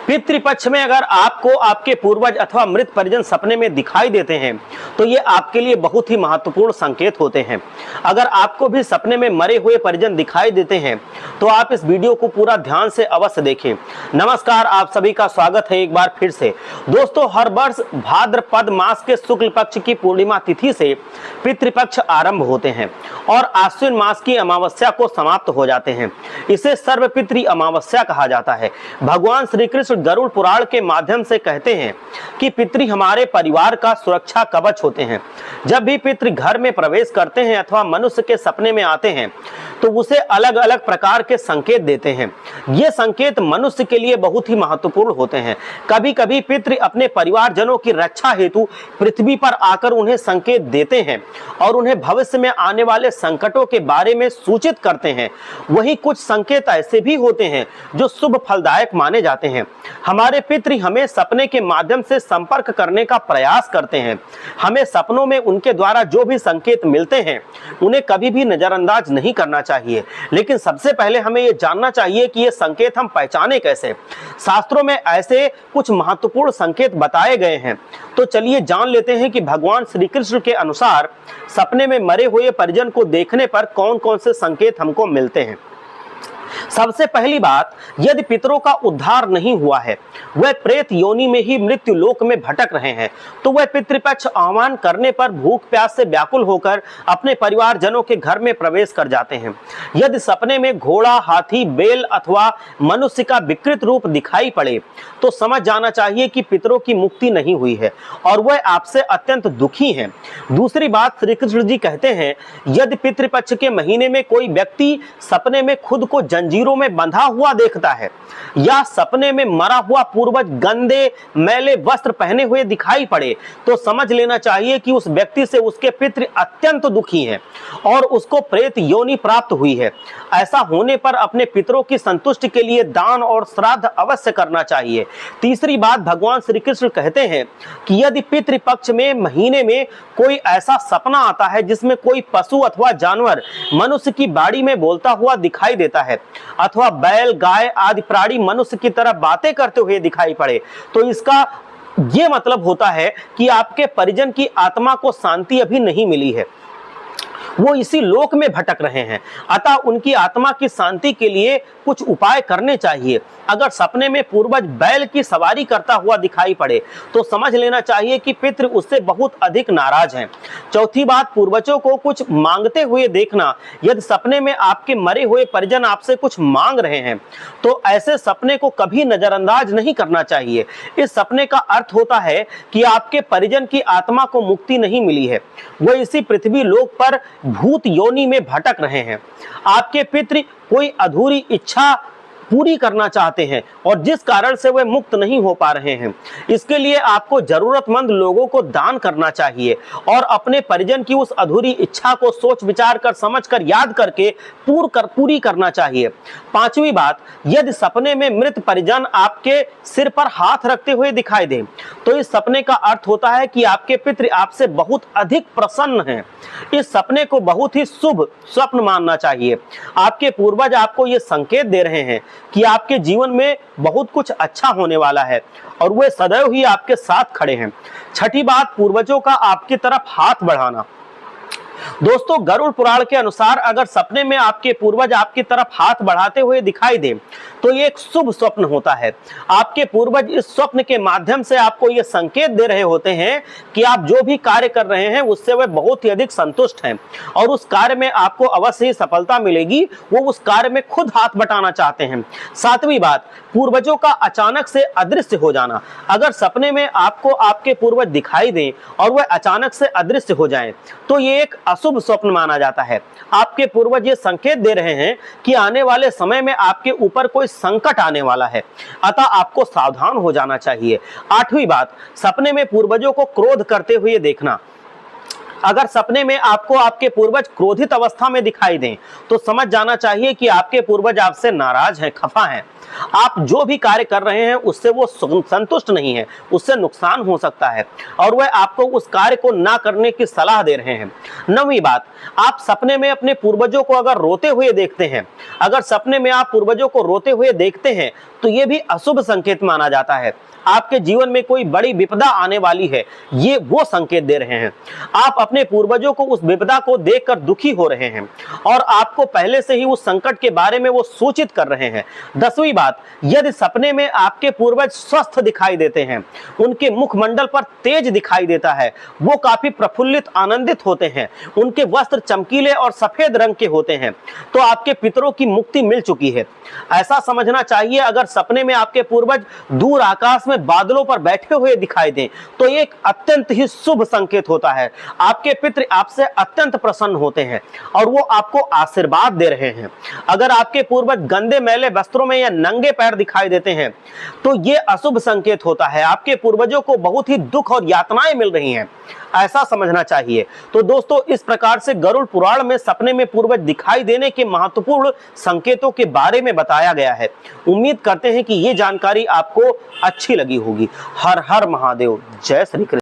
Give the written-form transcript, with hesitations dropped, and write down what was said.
पितृपक्ष में अगर आपको आपके पूर्वज अथवा मृत परिजन सपने में दिखाई देते हैं तो ये आपके लिए बहुत ही महत्वपूर्ण संकेत होते हैं। अगर आपको भी सपने में मरे हुए परिजन दिखाई देते हैं तो आप इस वीडियो को पूरा ध्यान से अवश्य देखें। नमस्कार, आप सभी का स्वागत है एक बार फिर से। दोस्तों, हर वर्ष भाद्रपद मास के शुक्ल पक्ष की पूर्णिमा तिथि से पितृपक्ष आरंभ होते हैं और आश्विन मास की अमावस्या को समाप्त हो जाते हैं। इसे सर्वपितृ अमावस्या कहा जाता है। भगवान श्री कृष्ण गरुड़ पुराण के माध्यम से कहते हैं कि पितृ हमारे परिवार का सुरक्षा कवच होते हैं। जब भी पितृ घर में प्रवेश करते हैं अथवा मनुष्य के सपने में आते हैं तो उसे अलग अलग प्रकार के संकेत देते हैं। ये संकेत मनुष्य के लिए बहुत ही महत्वपूर्ण होते हैं। कभी कभी पितृ अपने परिवारजनों की रक्षा हेतु पृथ्वी पर आकर उन्हें संकेत देते हैं और उन्हें भविष्य में आने वाले संकटों के बारे में सूचित करते हैं। वहीं कुछ संकेत ऐसे भी होते हैं जो शुभ फलदायक माने जाते हैं। हमारे पितृ हमें सपने के माध्यम से संपर्क करने का प्रयास करते हैं। हमें सपनों में उनके द्वारा जो भी संकेत मिलते हैं उन्हें कभी भी नजरअंदाज नहीं करना चाहिए। लेकिन सबसे पहले हमें यह जानना चाहिए कि ये संकेत हम पहचाने कैसे। शास्त्रों में ऐसे कुछ महत्वपूर्ण संकेत बताए गए हैं, तो चलिए जान लेते हैं कि भगवान श्री कृष्ण के अनुसार सपने में मरे हुए परिजन को देखने पर कौन कौन से संकेत हमको मिलते हैं। सबसे पहली बात, यदि पितरों का उद्धार नहीं हुआ है, वह प्रेत योनि में ही मृत्यु लोक में भटक रहे हैं, तो वह पितृपक्ष आह्वान करने पर भूख प्यास से व्याकुल होकर अपने परिवारजनों के घर में प्रवेश कर जाते हैं। यदि सपने में घोड़ा, हाथी, बैल अथवा मनुष्य का विकृत रूप दिखाई पड़े तो समझ जाना चाहिए कि पितरों की मुक्ति नहीं हुई है और वह आपसे अत्यंत दुखी हैं। दूसरी बात, श्री कृष्ण जी कहते हैं, यदि पितृपक्ष के महीने में कोई व्यक्ति सपने में खुद को जंजीरों में बंधा हुआ देखता है या सपने में मरा हुआ पूर्वज गंदे मैले वस्त्र पहने हुए दिखाई पड़े तो समझ लेना चाहिए कि उस व्यक्ति से उसके पितृ अत्यंत दुखी हैं और उसको प्रेत योनि प्राप्त हुई है। ऐसा होने पर अपने पितरों की संतुष्टि के लिए दान और श्राद्ध अवश्य करना चाहिए। तीसरी बात, भगवान श्री कृष्ण कहते हैं कि यदि पितृपक्ष में महीने में कोई ऐसा सपना आता है जिसमें कोई पशु अथवा जानवर मनुष्य की बाड़ी में बोलता हुआ दिखाई देता है अथवा बैल, गाय आदि प्राणी मनुष्य की तरह बातें करते हुए दिखाई पड़े तो इसका ये मतलब होता है कि आपके परिजन की आत्मा को शांति अभी नहीं मिली है, वो इसी लोक में भटक रहे हैं। अतः उनकी आत्मा की शांति के लिए कुछ उपाय करने चाहिए। अगर सपने में पूर्वज बैल की सवारी करता हुआ दिखाई पड़े तो समझ लेना चाहिए कि पितृ उससे बहुत अधिक नाराज हैं। चौथी बात, पूर्वजों को कुछ मांगते हुए देखना। यदि सपने में आपके मरे हुए परिजन आपसे कुछ मांग रहे हैं तो ऐसे सपने को कभी नजरअंदाज नहीं करना चाहिए। इस सपने का अर्थ होता है कि आपके परिजन की आत्मा को मुक्ति नहीं मिली है, वह इसी पृथ्वी लोक पर भूत योनि में भटक रहे हैं। आपके पितृ कोई अधूरी इच्छा पूरी करना चाहते हैं और जिस कारण से वे मुक्त नहीं हो पा रहे हैं। इसके लिए आपको जरूरतमंद लोगों को दान करना चाहिए और अपने परिजन की उस अधूरी इच्छा को सोच विचार कर, समझ कर, याद करके पूरी करना चाहिए। पांचवी बात, यदि सपने में मृत परिजन आपके सिर पर हाथ रखते हुए दिखाई दे तो इस सपने का अर्थ होता है कि आपके पितृ आपसे बहुत अधिक प्रसन्न हैं। इस सपने को बहुत ही शुभ स्वप्न मानना चाहिए। आपके पूर्वज आपको ये संकेत दे रहे हैं कि आपके जीवन में बहुत कुछ अच्छा होने वाला है और वे सदैव ही आपके साथ खड़े हैं। छठी बात, पूर्वजों का आपकी तरफ हाथ बढ़ाना। दोस्तों, गरुड़ पुराण के अनुसार अगर सपने में आपके पूर्वज आपकी तरफ हाथ बढ़ाते हुए दिखाई दे तो ये एक शुभ स्वप्न होता है। आपके पूर्वज इस स्वप्न के माध्यम से आपको ये संकेत दे रहे होते हैं कि आप जो भी कार्य कर रहे हैं उससे वे बहुत ही अधिक संतुष्ट हैं और उस कार्य में आपको अवश्य ही सफलता मिलेगी। वो उस कार्य में खुद हाथ बटाना चाहते हैं। सातवीं बात, पूर्वजों का अचानक से अदृश्य हो जाना। अगर सपने में आपको आपके पूर्वज दिखाई दें और वह अचानक से अदृश्य हो जाएं तो ये एक अशुभ स्वप्न माना जाता है। आपके पूर्वज ये संकेत दे रहे हैं कि आने वाले समय में आपके ऊपर कोई संकट आने वाला है, अतः आपको सावधान हो जाना चाहिए। आठवीं बात, सपने में पूर्वजों को क्रोध करते हुए देखना। अगर सपने में आपको आपके पूर्वज क्रोधित अवस्था में दिखाई दें तो समझ जाना चाहिए कि आपके पूर्वज आपसे नाराज हैं, खफा हैं। आप जो भी कार्य कर रहे हैं उससे वो संतुष्ट नहीं है, उससे नुकसान हो सकता है और वह आपको उस कार्य को ना करने की सलाह दे रहे हैं। नवीं बात, आप सपने में अपने पूर्वजों को अगर रोते हुए देखते हैं, अगर सपने में आप पूर्वजों को रोते हुए देखते हैं तो ये भी अशुभ संकेत माना जाता है। आपके जीवन में कोई बड़ी विपदा आने वाली है, ये वो संकेत दे रहे हैं। आप अपने पूर्वजों को उस विपदा को देखकर दुखी हो रहे हैं और आपको पहले से ही उस संकट के बारे में वो सूचित कर रहे हैं। 10वीं बात, यदि सपने में आपके पूर्वज स्वस्थ दिखाई देते हैं, उनके मुखमंडल पर तेज दिखाई देता है, वो काफी प्रफुल्लित आनंदित होते हैं, उनके वस्त्र चमकीले और सफेद रंग के होते हैं, तो आपके पितरों की मुक्ति मिल चुकी है। ऐसा समझना चाहिए। अगर सपने में आपके पूर्वज दूर आकाश में बादलों पर बैठे हुए दिखाई दें तो एक अत्यंत ही शुभ संकेत होता है। आपके पितृ आपसे अत्यंत प्रसन्न होते हैं और वो आपको आशीर्वाद दे रहे हैं। अगर आपके पूर्वज गंदे मैले वस्त्रों में या नंगे पैर दिखाई देते हैं तो ये अशुभ संकेत होता है। आपके पूर्वजों को बहुत ही दुख और यातनाएं मिल रही हैं, ऐसा समझना चाहिए। तो दोस्तों, इस प्रकार से गरुड़ पुराण में सपने में पूर्वज दिखाई देने के महत्वपूर्ण संकेतों के बारे में बताया गया है। उम्मीद करते हैं कि ये जानकारी आपको अच्छी लगी होगी। हर हर महादेव। जय श्री कृष्ण।